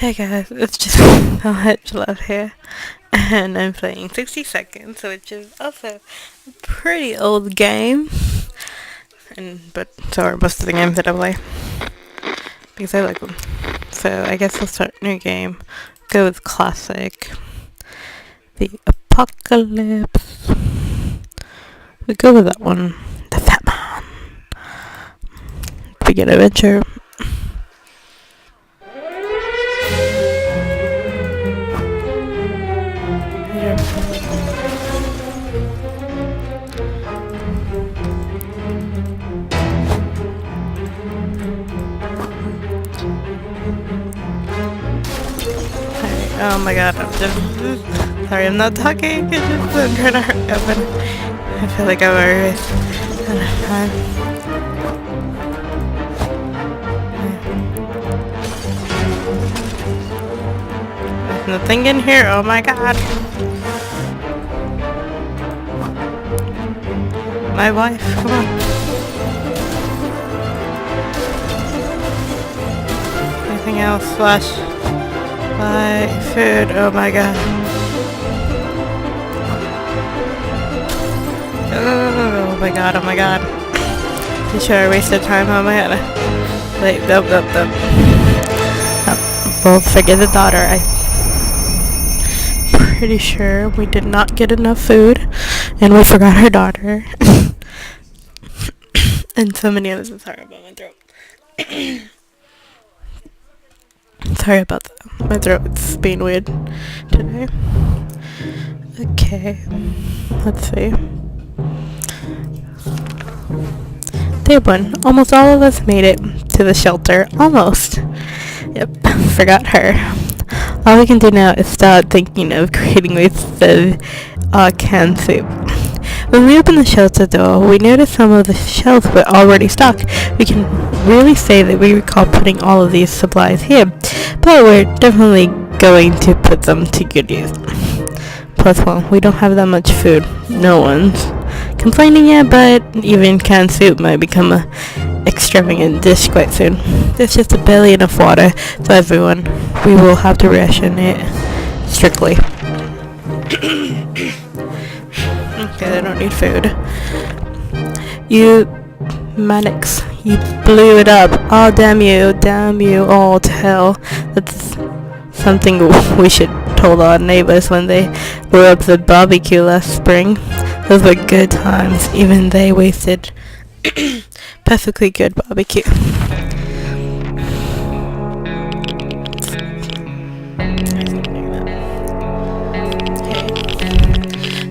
Hey guys, it's just GiselleHlove here, and I'm playing 60 Seconds, which is also a pretty old game, but so are most of the games that I play, because I like them. So I guess we'll start a new game, go with classic, the Apocalypse, we go with that one, the Fat Man, begin adventure. Oh my god, I'm just sorry, I'm not talking. I'm trying to open. I feel like I'm always out of time. There's nothing in here. Oh my god. My wife, come on. Anything else? Flash. My food, oh my god. Oh my god, oh my god. You sure I wasted time on my head? Wait, nope. Well, forget the daughter. I'm pretty sure we did not get enough food, and we forgot her daughter. And so many others. I'm sorry about my throat. Sorry about that. My throat's being weird today. Okay. Let's see. Day 1. Almost all of us made it to the shelter. Almost. Yep. Forgot her. All we can do now is start thinking of creating with the canned soup. When we opened the shelter door, we noticed some of the shelves were already stocked. We can really say that we recall putting all of these supplies here, but we're definitely going to put them to good use. Plus, well, we don't have that much food. No one's complaining yet, but even canned soup might become a extravagant dish quite soon. There's just barely enough water, so everyone, we will have to ration it strictly. Okay, they don't need food. You Mannix, you blew it up. Oh, damn you all to hell. That's something we should told our neighbors when they blew up the barbecue last spring. Those were good times. Even they wasted perfectly good barbecue.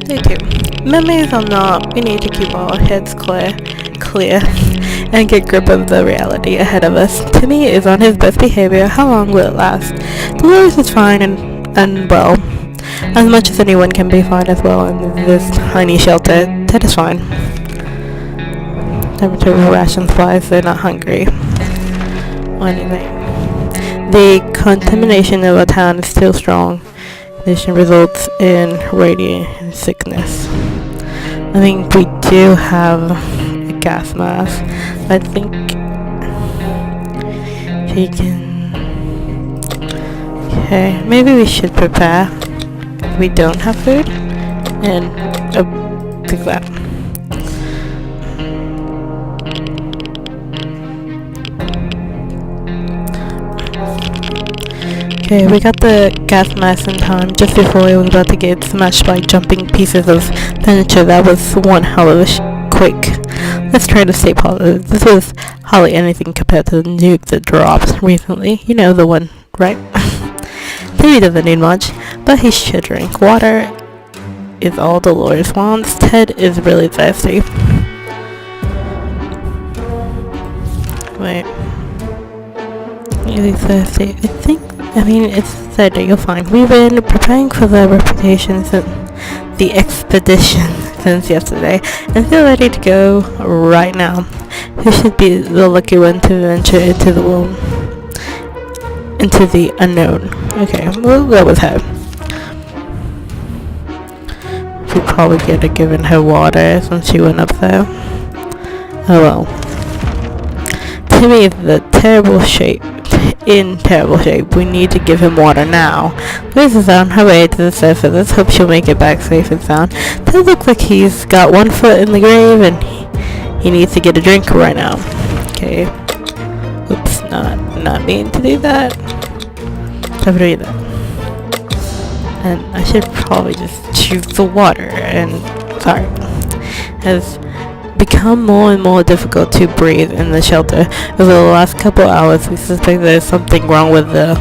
Day 2. Memories or not, we need to keep our heads clear and get grip of the reality ahead of us. Timmy is on his best behavior. How long will it last? Dolores is fine and well, as much as anyone can be fine as well in this tiny shelter. Ted is fine. Temperature ration supplies, they're not hungry or anything. The contamination of our town is still strong. This results in radiation sickness. I think we do have a gas mask. I think he can. Okay, maybe we should prepare. We don't have food, and take that. Okay, we got the gas mask in time just before it was about to get smashed by jumping pieces of furniture. That was one hell of a quake. Let's try to stay positive. This was hardly anything compared to the nuke that dropped recently. You know the one, right? Timmy doesn't need much, but he should drink. Water is all Dolores wants. Ted is really thirsty. Wait. Really thirsty. It's Thursday, you're fine. We've been preparing for the reputation since the expedition since yesterday, and feel ready to go right now. Who should be the lucky one to venture into the world? Into the unknown. Okay, we'll go with her. We probably could have given her water since she went up there. Oh well. Timmy is in terrible shape. in terrible shape. We need to give him water now. Liz is on her way to the surface. Let's hope she'll make it back safe and sound. It looks like he's got one foot in the grave and he needs to get a drink right now. Okay. Oops, not mean to do that. Have to do that. And I should probably just choose the water. And sorry, has become more and more difficult to breathe in the shelter. Over the last couple hours, we suspect there's something wrong with the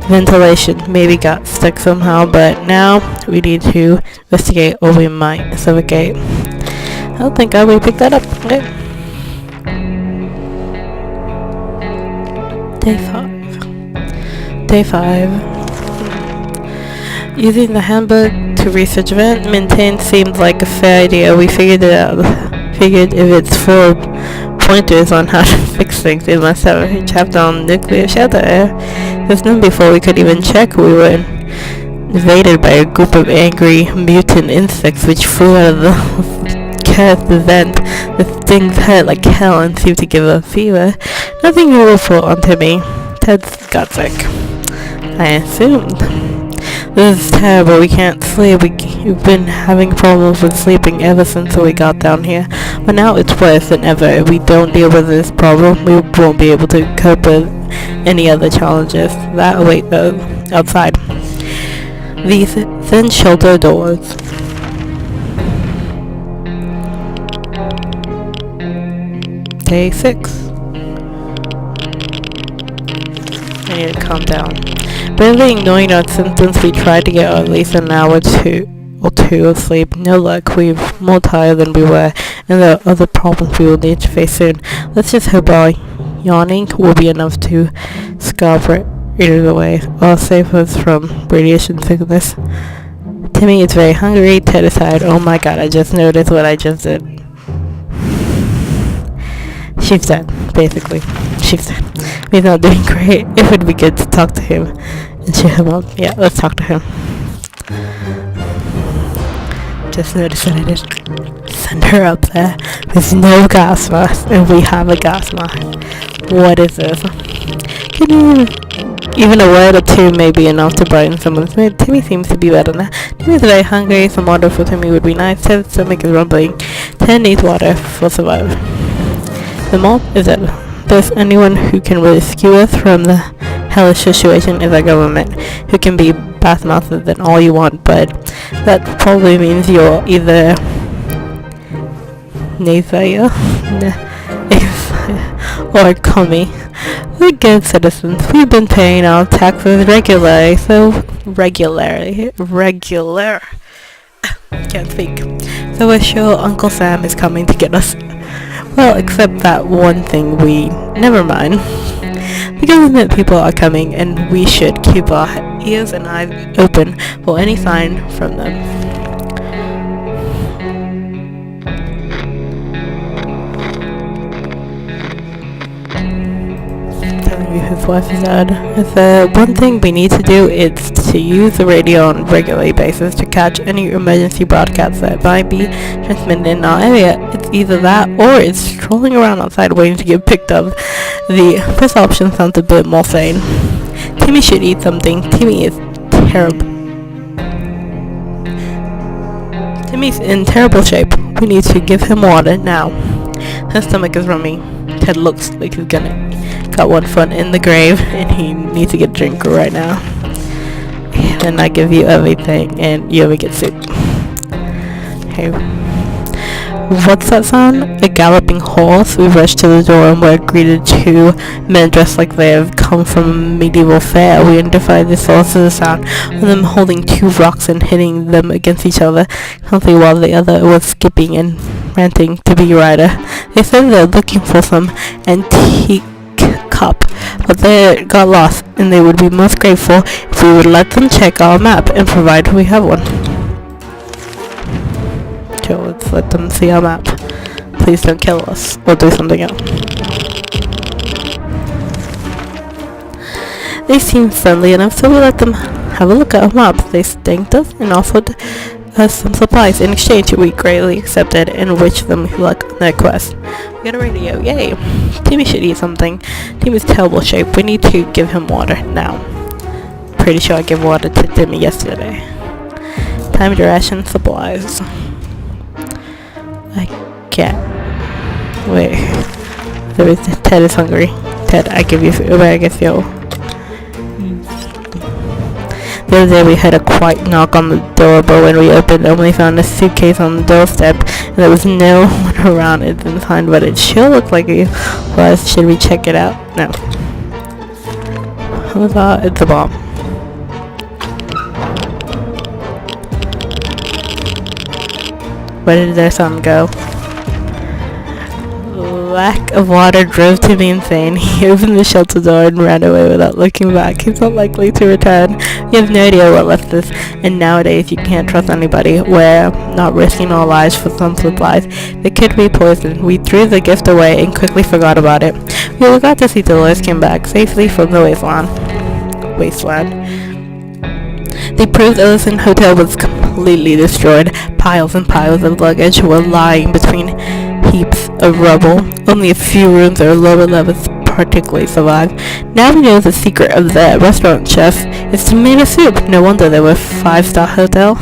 ventilation. Maybe got stuck somehow, but now we need to investigate or we might suffocate. I don't think I will pick that up. Okay. Day 5. Using the handbook to research vent maintain seemed like a fair idea. We figured it out. Figured if it's full of pointers on how to fix things, it must have a chapter on nuclear shelter. There's none before we could even check. We were invaded by a group of angry mutant insects which flew out of the vent. The things hurt like hell and seemed to give a fever. Nothing useful onto me. Ted got sick. I assumed. This is terrible. We can't sleep. We've been having problems with sleeping ever since we got down here. But now it's worse than ever. If we don't deal with this problem, we won't be able to cope with any other challenges that await those outside these thin shelter doors. Day 6. I need to calm down. Barely ignoring our symptoms, we tried to get at least an hour or two of sleep. No luck. We're more tired than we were, and there are other problems we will need to face soon. Let's just hope our yawning will be enough to scare it away, or save us from radiation sickness. Timmy is very hungry. Ted is tired. Oh my god, I just noticed what I just did. She's dead, basically. She's dead. He's not doing great. It would be good to talk to him and cheer him up. Yeah, let's talk to him. Just noticed that I didn't send her up there. There's no gas mask, and we have a gas mask. What is this? Can you even a word or two may be enough to brighten someone's mood. Timmy seems to be better now. Timmy's very hungry. Some water for Timmy would be nice. Ted's stomach is rumbling. Ted needs water for survival. The mob is it. There's anyone who can rescue us from the hellish situation is our government, who can be bath-mouthed than all you want, but that probably means you're either Nathaya or Kami. We're good citizens. We've been paying our taxes regularly, can't speak. So we're sure Uncle Sam is coming to get us. Well, except that one thing never mind. The government people are coming, and we should keep our ears and eyes open for any sign from them. Telling you his wife is dead. The one thing we need to do is to use the radio on a regular basis to catch any emergency broadcasts that might be transmitted in our area. It's either that or it's strolling around outside waiting to get picked up. The first option sounds a bit more sane. Timmy should eat something. Timmy is terrible. Timmy's in terrible shape. We need to give him water now. His stomach is rummy. Ted looks like he's got one foot in the grave and he needs to get a drink right now. And I give you everything and you ever get soup. Okay. What's that sound? A galloping horse. We rush to the door and we're greeted two men dressed like they have come from a medieval fair. We identify the source of the sound, one of them holding two rocks and hitting them against each other, constantly while the other was skipping and ranting to be rider. They said they're looking for some antique cup, but they got lost, and they would be most grateful if we would let them check our map and provide we have one. Okay, let's let them see our map. Please don't kill us or do something else. They seem friendly enough, so we let them have a look at our map. They thanked us and offered us some supplies in exchange. We greatly accepted and wish them luck on their quest. We got a radio, yay! Timmy should eat something. Timmy's terrible shape. We need to give him water now. Pretty sure I gave water to Timmy yesterday. Time to ration supplies. I can't. Wait. Ted is hungry. Ted, I give you food. I guess you'll. The other day we had a quiet knock on the door, but when we opened it, we found a suitcase on the doorstep, and there was no one around it inside, but it sure looked like it was. Should we check it out? No. It's a bomb. Where did their son go? Lack of water drove Timmy insane. He opened the shelter door and ran away without looking back. He's not likely to return. We have no idea what left us, and nowadays you can't trust anybody. We're not risking our lives for some supplies. They could be poisoned. We threw the gift away and quickly forgot about it. We were glad to see Dolores came back safely from the wasteland. They proved Ellison Hotel was completely destroyed. Piles and piles of luggage were lying between heaps of rubble. Only a few rooms or lower levels particularly survived. Now we know the secret of the restaurant chef is tomato soup. No wonder they were a 5-star hotel.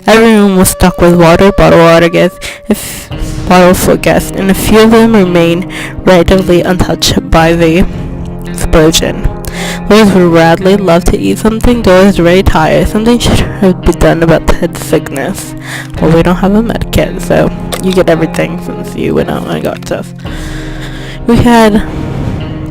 Every room was stocked with water, bottled water bottles for guests, and a few of them remain relatively untouched by the explosion. Those would radly love to eat something. Doris is very tired. Something should have been done about Ted's sickness. Well, we don't have a med kit, so you get everything since you went out and got stuff. We had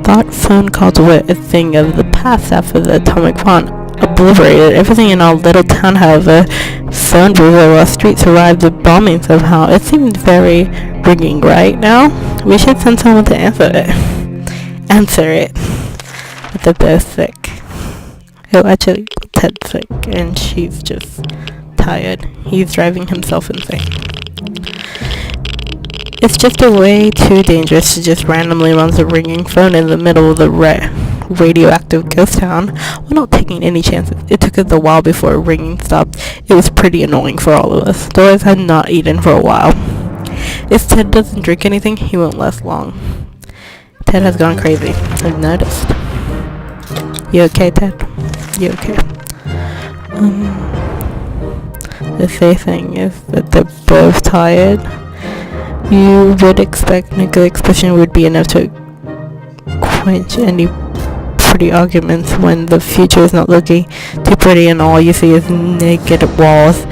thought phone calls were a thing of the past after the atomic bomb obliterated everything in our little town. However, phone booths over our street survived the bombing somehow. It seems very ringing right now. We should send someone to answer it. But they're both sick. Oh, actually, Ted's sick, and she's just tired. He's driving himself insane. It's just a way too dangerous to just randomly run the ringing phone in the middle of the radioactive ghost town. We're not taking any chances. It took us a while before ringing stopped. It was pretty annoying for all of us. Doris had not eaten for a while. If Ted doesn't drink anything, he won't last long. Ted has gone crazy. I've noticed. You okay, Ted? You okay? The safe thing is that they're both tired. You would expect nuclear explosion would be enough to quench any pretty arguments when the future is not looking too pretty and all you see is naked walls.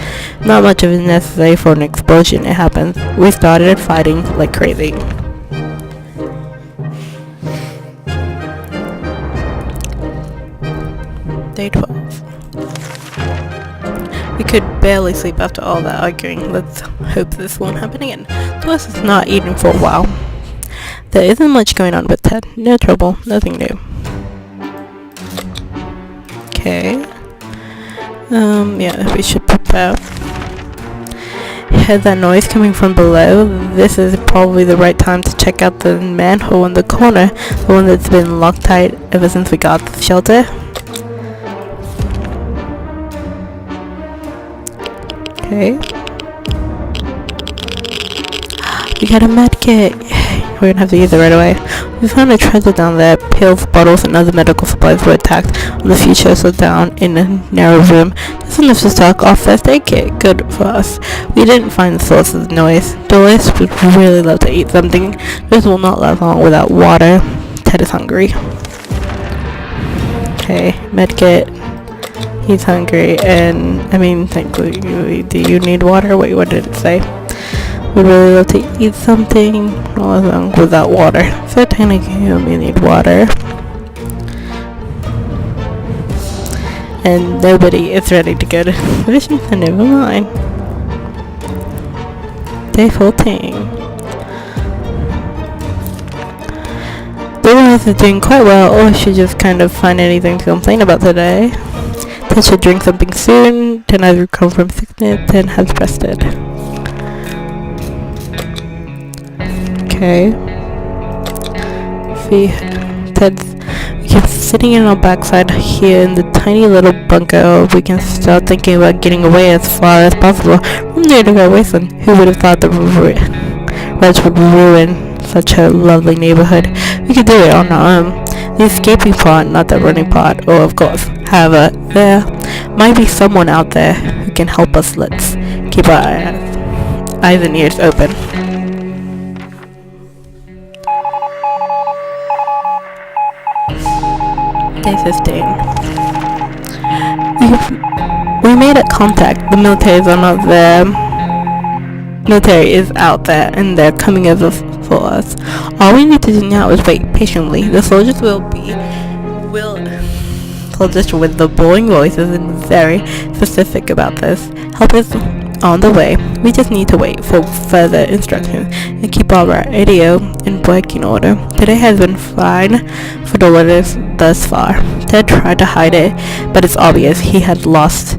Not much of it necessary for an explosion. It happens. We started fighting like crazy. Day 12. We could barely sleep after all that arguing. Let's hope this won't happen again. Doris is not eating for a while. There isn't much going on with Ted. No trouble. Nothing new. Okay. Yeah, we should prepare. Heard that noise coming from below. This is probably the right time to check out the manhole in the corner. The one that's been locked tight ever since we got the shelter. Okay. We got a med kit. We're gonna have to use it right away. We found a treasure down there. Pills, bottles, and other medical supplies were attacked on the future, so down in a narrow room. Just enough to stock our first aid kit. Good for us. We didn't find the source of the noise. Doris would really love to eat something. This will not last long without water. Ted is hungry. Okay, med kit. He's hungry, and thankfully, do you need water? Wait, what did it say? We'd really love to eat something without water. So technically, you only need water. And nobody is ready to go to vision, so never mind. Day 14. Dolores is doing quite well, or she just kind of find anything to complain about today. Ted should drink something soon. Ted has recovered from sickness. Ted has rested. Okay. See, we keep sitting in our backside here in the tiny little bunker. We can start thinking about getting away as far as possible from the underground wasteland. Who would have thought the Reds would ruin such a lovely neighborhood? We could do it on our own. The escaping part, not the running part. Oh, of course. However, there might be someone out there who can help us. Let's keep our eyes and ears open. Day 15. We made a contact. The military is not there. Military is out there and they're coming over for us. All we need to do now is wait patiently. The soldiers soldiers with the bowling voices and very specific about this. Help is on the way. We just need to wait for further instructions and keep our radio in working order. Today has been fine for Dolores thus far. Ted tried to hide it, but it's obvious he had lots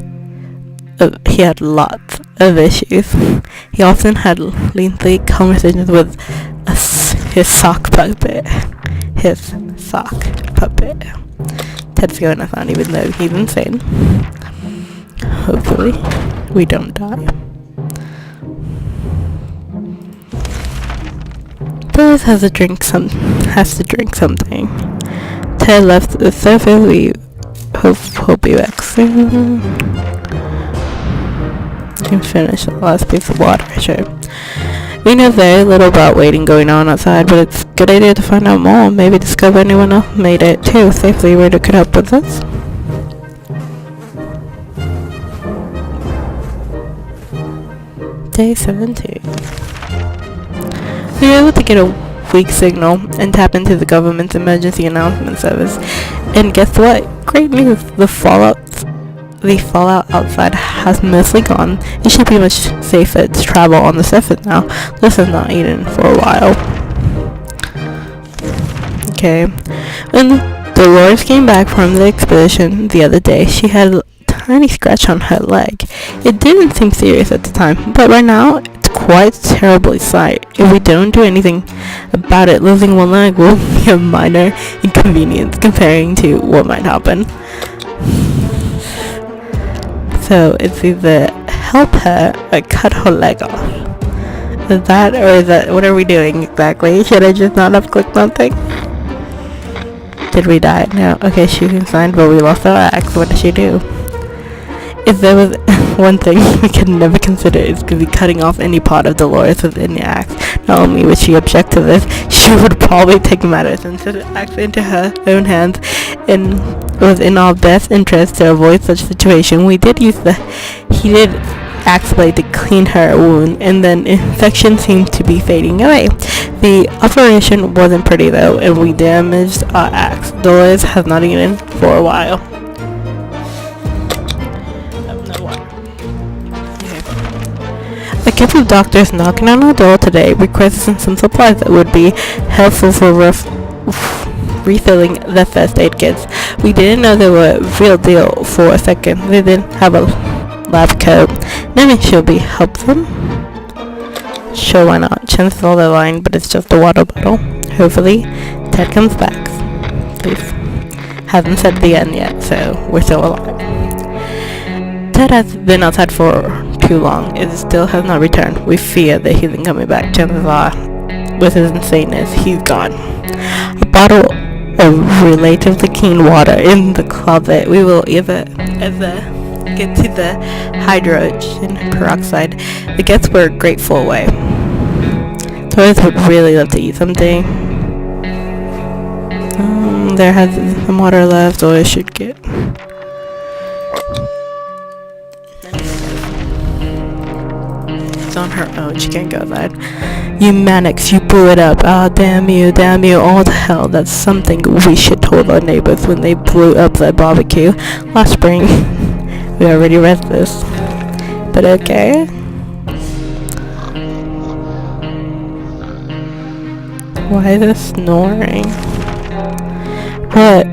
of issues. He often had lengthy conversations with his sock puppet. Ted's going to sound even though he's insane. Hopefully, we don't die. Doris has to drink something. Ted left the surface. We hope be back soon. Can finish the last piece of water, sure. We know very little about waiting going on outside, but it's a good idea to find out more. Maybe discover anyone else made it too safely. Rita could help with this. Day 17. We were able to get a weak signal and tap into the government's emergency announcement service. And guess what? Great news! The fallout outside has mostly gone. It should be much safer to travel on the surface now. This is not eaten for a while. Okay. When Dolores came back from the expedition the other day, she had a tiny scratch on her leg. It didn't seem serious at the time, but right now it's quite a terrible sight. If we don't do anything about it, losing one leg will be a minor inconvenience comparing to what might happen. So it's either help her or cut her leg off. Is that, or is that, what are we doing exactly? Should I just not have clicked nothing? Did we die? No. Okay, shooting sign, but we lost our axe. What did she do? If there was one thing we could never consider, it's to be cutting off any part of Dolores with any axe. Not only would she object to this, she would probably take matters and set the axe into her own hands, and it was in our best interest to avoid such situation. We did use the heated axe blade to clean her wound, and then infection seemed to be fading away. The operation wasn't pretty though, and we damaged our axe. Dolores has not eaten for a while. A group of doctors knocking on our door today requesting some supplies that would be helpful for refilling the first aid kits. We didn't know they were real deal for a second. They didn't have a lab coat. Maybe she'll be helpful. Sure, why not? Chances are they're lying, but it's just a water bottle. Hopefully, Ted comes back. Please. Haven't said the end yet, so we're still alive. Ted has been outside for too long. It still has not returned. We fear that he isn't coming back. Chances are, with his insaneness, he's gone. A bottle of relatively clean water in the closet. We will either get to the hydrogen peroxide. The guests were grateful away. Toys would really love to eat something. There has some water left, so I should get. It's on her own. She can't go outside. You manics, you blew it up. Ah, damn you, all to hell. That's something we should told our neighbors when they blew up the barbecue last spring. We already read this. But okay. Why is this snoring? What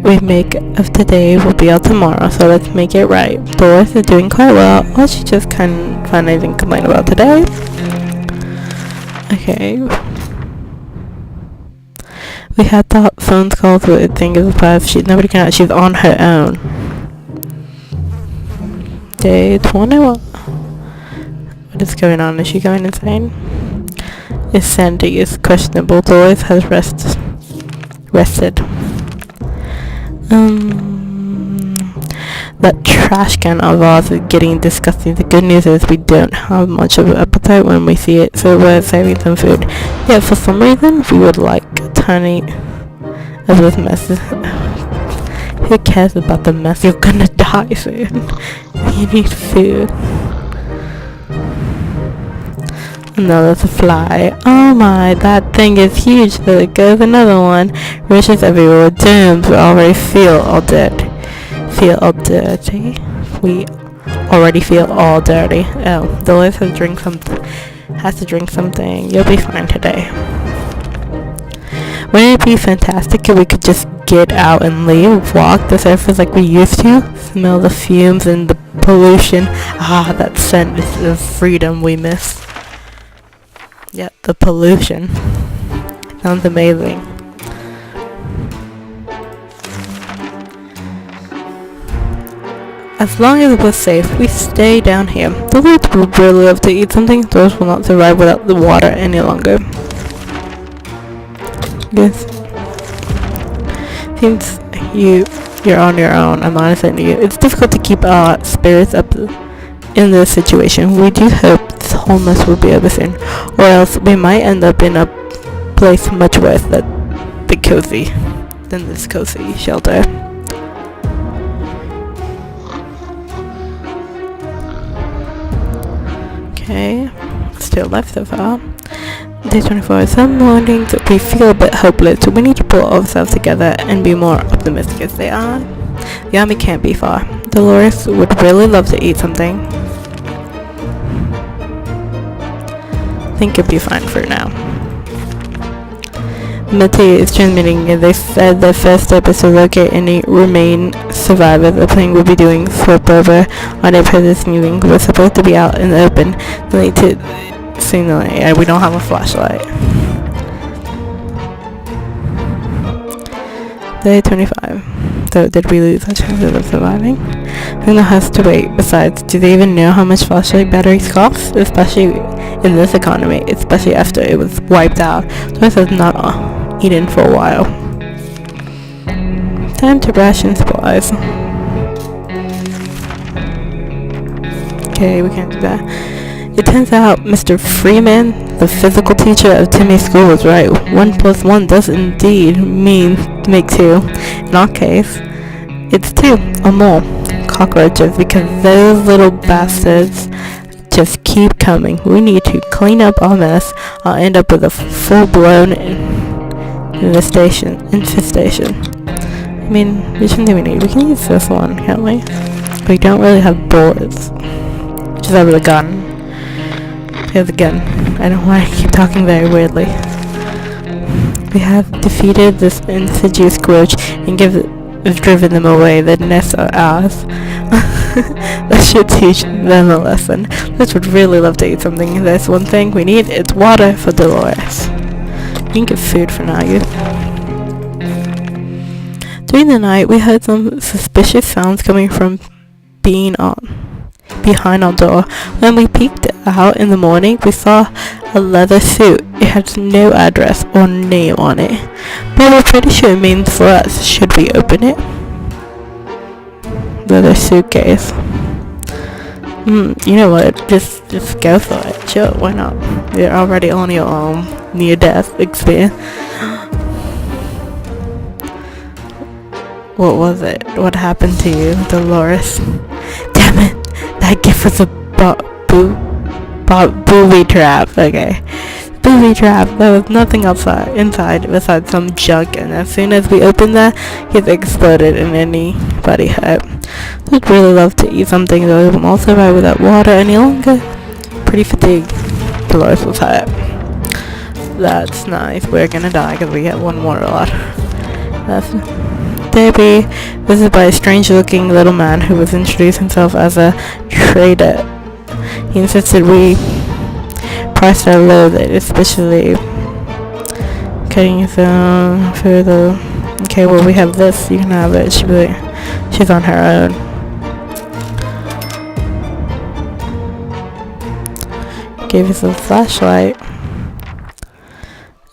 we make of today will be out tomorrow, so let's make it right. Doris is doing quite well. Oh, she just can't find anything to complain about today. Okay. We had thought phone calls were a thing of the past. Nobody can. She's on her own. Day 21. What is going on? Is she going insane? Is Sandy is questionable. Dolores has rested. That trash can of ours is getting disgusting. The good news is we don't have much of an appetite when we see it, so we're saving some food. Yeah, for some reason we would like a tiny of this mess. Who cares about the mess? You're gonna die soon. You need food. No, that's a fly. Oh my, that thing is huge. There goes another one. Riches everywhere. Germs. We already feel all dirty. We already feel all dirty. Oh, Dolores has to drink something. You'll be fine today. Wouldn't it be fantastic if we could just get out and leave, walk the surface like we used to, smell the fumes and the pollution? Ah, that scent is the freedom we miss. Yeah, the pollution. Sounds amazing. As long as we're safe, we stay down here. The Lords would really love to eat something. Those will not survive without the water any longer. Yes. Since you're on your own, I'm honest with you. It's difficult to keep our spirits up in this situation. We do hope this whole mess will be over soon, or else we might end up in a place much worse than this cozy shelter. Okay, still life so far. Day 24. Some mornings we feel a bit hopeless, so we need to pull ourselves together and be more optimistic as they are. The army can't be far. Dolores would really love to eat something. I think it'll be fine for now. Matei is transmitting, and they said the first step is to locate any remaining survivors. The plane will be doing swap over on it for this evening. We're supposed to be out in the open. We need to signal it. Yeah, we don't have a flashlight. Day 25. So did we lose our chances of surviving? Who has to wait? Besides, do they even know how much flashlight batteries cost? Especially in this economy, especially after it was wiped out. So it has not eaten for a while. Time to ration supplies. Okay, we can't do that. It turns out Mr. Freeman, the physical teacher of Timmy's school, was right. 1 plus 1 does indeed make 2. In our case, it's 2 or more cockroaches, because those little bastards just keep coming. We need to clean up our mess. I'll end up with a full-blown infestation. I mean, which one do we need? We can use this one, can't we? We don't really have bullets. Just have a gun. Here's a gun. I don't know why I keep talking very weirdly. We have defeated this insidious scourge and driven them away. The nests are ours. That should teach them a lesson. Liz would really love to eat something. There's one thing we need. It's water for Dolores. You can get food for now, you. During the night, we heard some suspicious sounds coming from behind our door. When we peeked out in the morning, we saw a leather suit. It had no address or name on it, but we're pretty sure it means for us. Should we open it? Leather suitcase. You know what? Just go for it. Sure, why not? You're already on your near-death experience. What was it? What happened to you, Dolores? Damn it! That gift was a booby trap. Okay. Booby trap. There was nothing inside besides some junk, and as soon as we opened that, it exploded and anybody hurt. I'd really love to eat something though. I'm also right without water any longer. Pretty fatigued. Dolores was hurt. That's nice. We're gonna die because we get one more lot. That's Debbie, visited by a strange-looking little man who was introduced himself as a trader. He insisted we priced our load, especially getting some food. Okay, well, we have this. You can have it. She's on her own. Gave us a flashlight.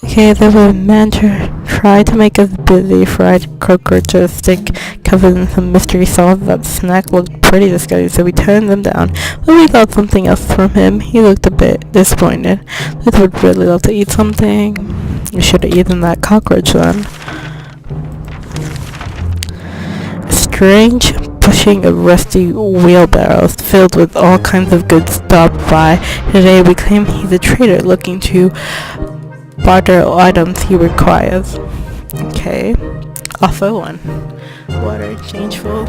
Okay, there was a man tried to make us busy. Fried cockroaches, stick covered in some mystery sauce. That snack looked pretty disgusting, so we turned them down. But we got something else from him. He looked a bit disappointed. Liz would really love to eat something. We should have eaten that cockroach then. Strange pushing of rusty wheelbarrows filled with all kinds of goods stopped by. Today we claim he's a trader looking to barter items he requires. Okay. Offer 1. Water exchange for.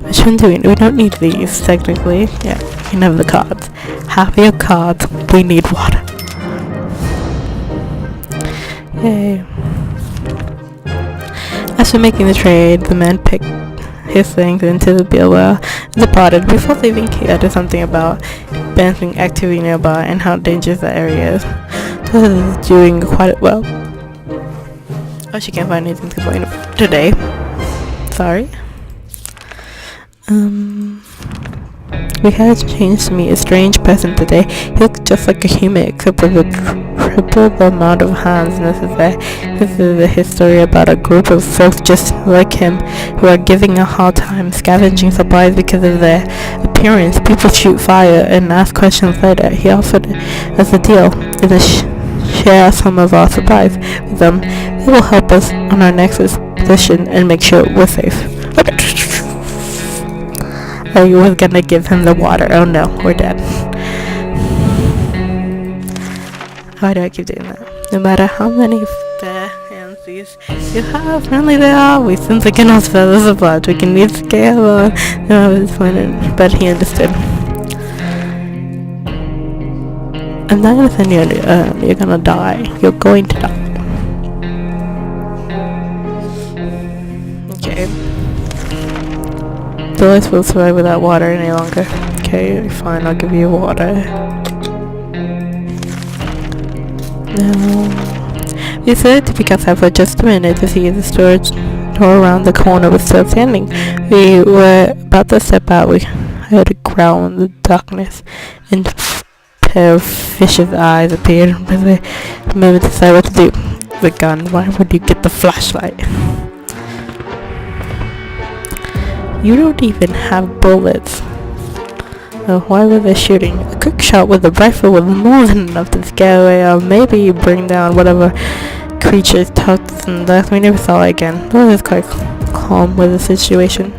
Which one do we need? We don't need these, technically. Yeah, we can have the cards. Have your cards. We need water. Yay. After making the trade, the man picked his things into the beer well and departed. Before leaving, he added something about banking activity nearby and how dangerous the area is. This is doing quite well. Oh, she can't find anything to complain about today. Sorry. We had changed to meet a strange person today. He looked just like a human except with a triple the amount of hands necessary. This is a history about a group of folks just like him who are giving a hard time, scavenging supplies because of their appearance. People shoot fire and ask questions later. He offered us a deal to share some of our supplies with them. They will help us on our next expedition and make sure we're safe. I was gonna give him the water. Oh no, we're dead. Why do I keep doing that? No matter how many fair hands you have, friendly they are. We simply cannot spell the supplies. We can need scale on. No, I was disappointed, but he understood. I'm not gonna send you you're gonna die. You're going to die. Okay. The lights will survive without water any longer. Okay, fine, I'll give you water. No. We decided to pick outside for just a minute to see if the storage door around the corner was still standing. We were about to step out. We heard a growl in the darkness, and a pair of fish's eyes appeared. The moment to decide what to do. The gun. Why would you get the flashlight? You don't even have bullets. So why were they shooting? A quick shot with a rifle was more than enough to scare away or maybe bring down whatever creatures tucked and left. We never saw it again. I was quite calm with the situation.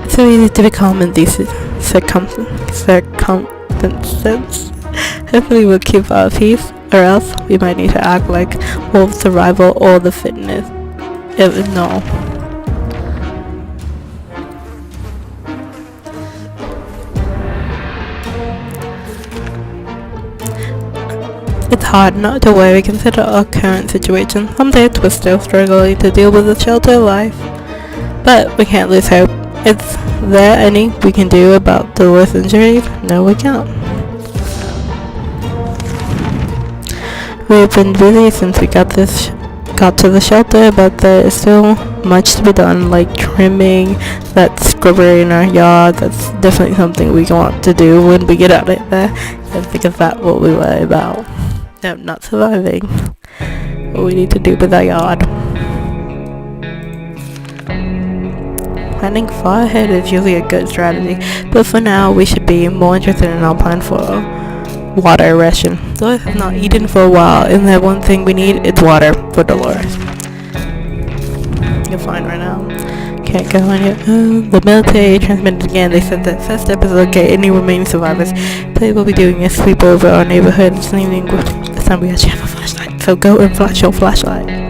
It's so easy to be calm in these circumstances. Hopefully we'll keep our peace, or else we might need to act like wolf survival or the fitness. No. It's hard not to worry. Consider our current situation. Some days we're still struggling to deal with the shelter life, but we can't lose hope. Is there any we can do about the worst injuries? No, we can't. We've been busy since we got to the shelter, but there is still much to be done, like trimming that shrubbery in our yard. That's definitely something we want to do when we get out of there, because that's what we worry about. No, not surviving. What we need to do with our yard. Planning far ahead is usually a good strategy, but for now we should be more interested in our plan for water ration. Dolores has not eaten for a while, and the one thing we need is water for Dolores. You're fine right now. Can't go on yet. The military transmitted again. They said that first step is okay. Any remaining survivors. They will be doing a sweep over our neighborhood this evening. This time we actually have a flashlight, so go and flash your flashlight.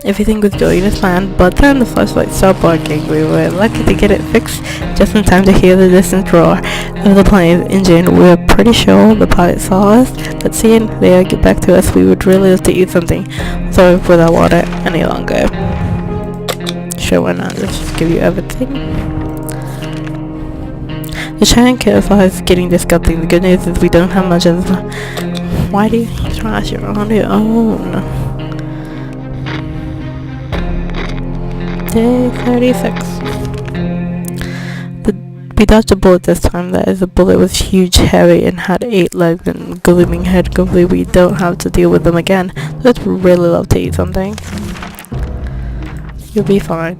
Everything was going as planned, but then the flashlight stopped working. We were lucky to get it fixed just in time to hear the distant roar of the plane's engine. We were pretty sure the pilot saw us, but seeing they get back to us, we would really love to eat something. So with our water any longer. sure why not. Let's just give you everything. The giant campfire is getting disgusting. The good news is we don't have much of. Why do you trash it on your own? Day 36. We dodged a bullet this time. That is, the bullet was huge, heavy, and had 8 legs and gleaming head. Hopefully we don't have to deal with them again. Let's really love to eat something. You'll be fine.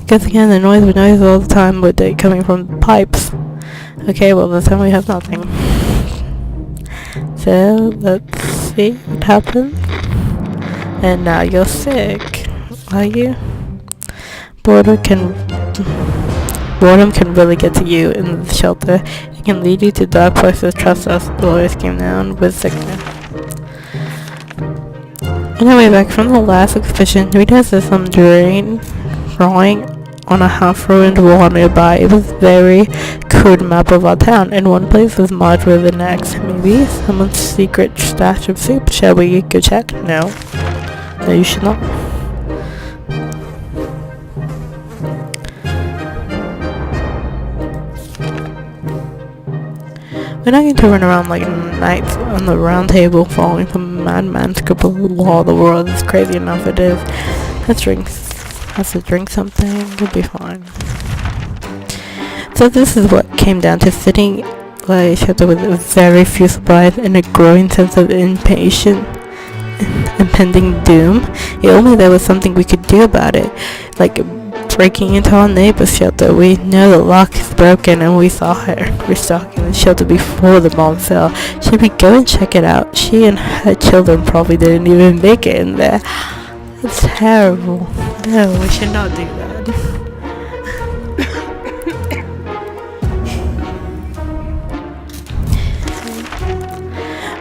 Because again, the noise we noise all the time with it coming from pipes. Okay, well this time we have nothing. So let's see what happens. And now you're sick, are you? Boredom can really get to you in the shelter. It can lead you to dark places. Trust us. Dolores came down with sickness. Anyway, back from the last expedition, we noticed some drawing on a half-ruined wall nearby. It was a very crude map of our town. In one place was marked with the next. Maybe someone's secret stash of soup. Shall we go check? No. No, you should not. We're not going to run around like knights on the round table following some madman script of the wall. The world is crazy enough it is. Let's drink something. We'll be fine. So this is what came down to sitting like a shelter with very few supplies and a growing sense of impending doom. If only there was something we could do about it, like breaking into our neighbor's shelter. We know the lock is broken and we saw her restocking the shelter before the bomb fell. Should we go and check it out? She and her children probably didn't even make it in there. It's terrible. No, we should not do that.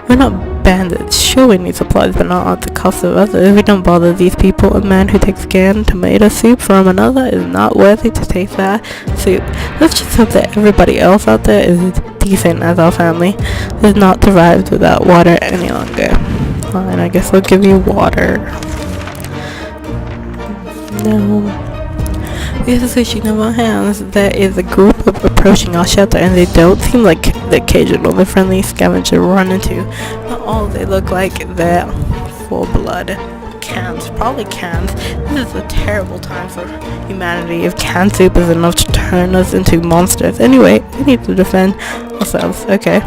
We're not bandits. Sure, we need supplies, but not at the cost of others. We don't bother these people. A man who takes canned tomato soup from another is not worthy to taste that soup. Let's just hope that everybody else out there is decent as our family is not survived without water any longer. Fine, I guess I'll give you water. No. We have a switching of our hands. There is a group approaching our shelter, and they don't seem like the occasional the friendly scavenger run into. Not all they look like. They're full blood. Cans, probably cans. This is a terrible time for humanity if canned soup is enough to turn us into monsters. Anyway, we need to defend ourselves. Okay.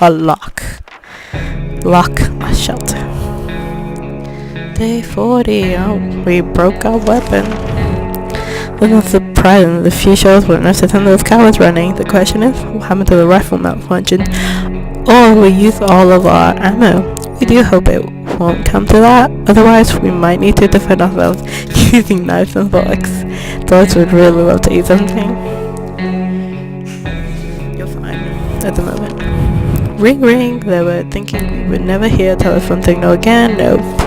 Lock our shelter. Day 40. Oh, we broke our weapon. It's not surprising the few shells were enough to send those cowards running. The question is, what happened to the rifle malfunction? Or we used all of our ammo. We do hope it won't come to that. Otherwise, we might need to defend ourselves using knives and forks. Dogs would really love to eat something. You're fine at the moment. Ring ring. They were thinking we would never hear telephone signal again. Nope.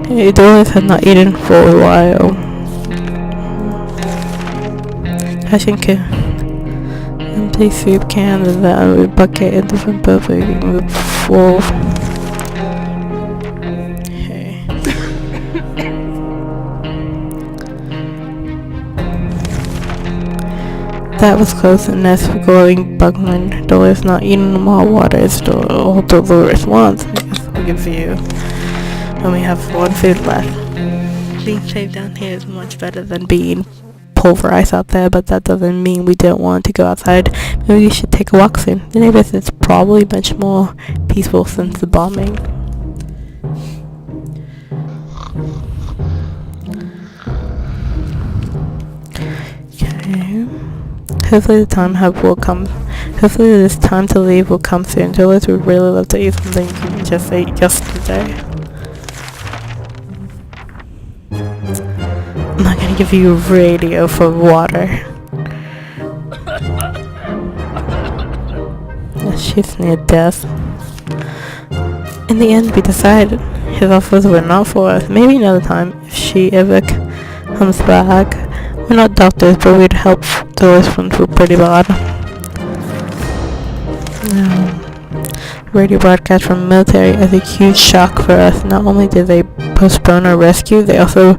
Hey, Doris had not eaten for a while. I think empty soup can and that with bucket in different building with full. Okay. That was close. The nest of glowing bugman. Doris not eating more water is still all Dolores wants. I guess I'll give you. When we have one food left. Being safe down here is much better than being pulverized out there, but that doesn't mean we don't want to go outside. Maybe we should take a walk soon. The neighborhood is probably much more peaceful since the bombing. Okay. Hopefully this time to leave will come soon. Julius would really love to eat something we just ate yesterday. I'm not gonna give you a radio for water. She's near death. In the end, we decided his offers were not for us. Maybe another time, if she ever comes back. We're not doctors, but we'd help those ones who are pretty bad. Radio broadcast from military as a huge shock for us. Not only did they postpone our rescue, they also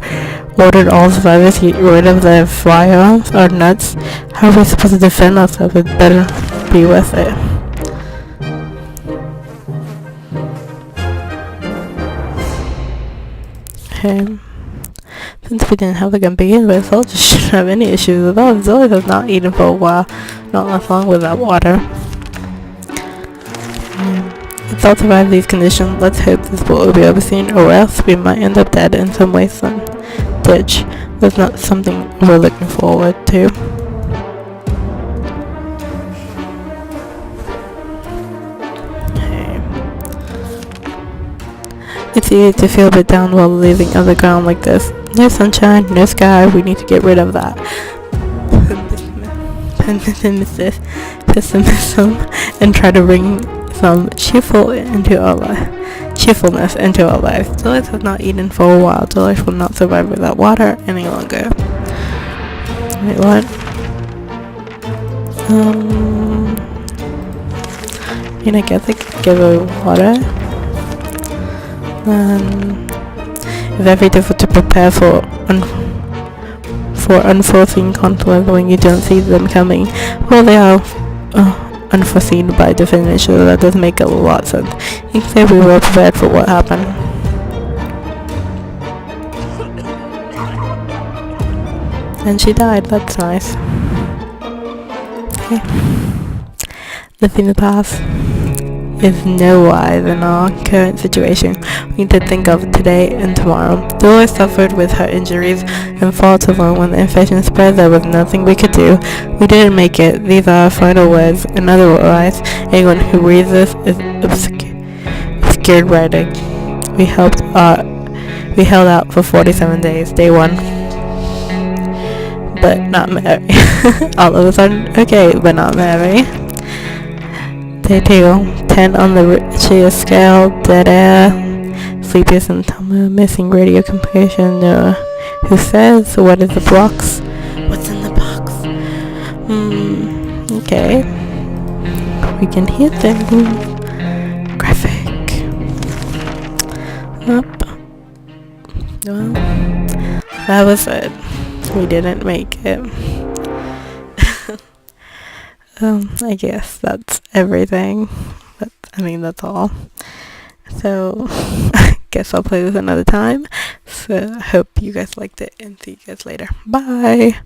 ordered all survivors to get rid of their firearms. Our nuts. How are we supposed to defend ourselves? It better be worth it. Okay. Since we didn't have a gun to begin with, soldiers shouldn't have any issues with us. Zoe has not eaten for a while, not last long without water. Let's all survive these conditions. Let's hope this will be over soon, or else we might end up dead in some way, some ditch. That's not something we're looking forward to. It's easy to feel a bit down while leaving on the ground like this. No sunshine, no sky, we need to get rid of that. Pessimism and try to bring some cheerfulness into our lives. Dolores has not eaten for a while. Dolores will not survive without water any longer. Wait, what? I guess I could give her water. Very difficult to prepare for unforeseen conflict when you don't see them coming. Well, they are unforeseen by definition, so that does make a lot of sense. You can say we were prepared for what happened. And she died, that's nice. Okay. Living the past is no wise in our current situation. We need to think of today and tomorrow. Dolores suffered with her injuries and fought alone. When the infection spread, there was nothing we could do. We didn't make it. These are our final words. In other words, anyone who reads this is obscured writing. We held out for 47 days. Day 1. But not Mary. All of a sudden, okay, but not Mary. Day 2, 10 on the Richelieu scale, dead air, sleepiest in Tama, missing radio communication, who says, what is the box? What's in the box? Okay. We can hear things. Graphic. Up. Well, that was it. We didn't make it. I guess that's everything. That's all. So, I guess I'll play this another time. So, hope you guys liked it and see you guys later. Bye!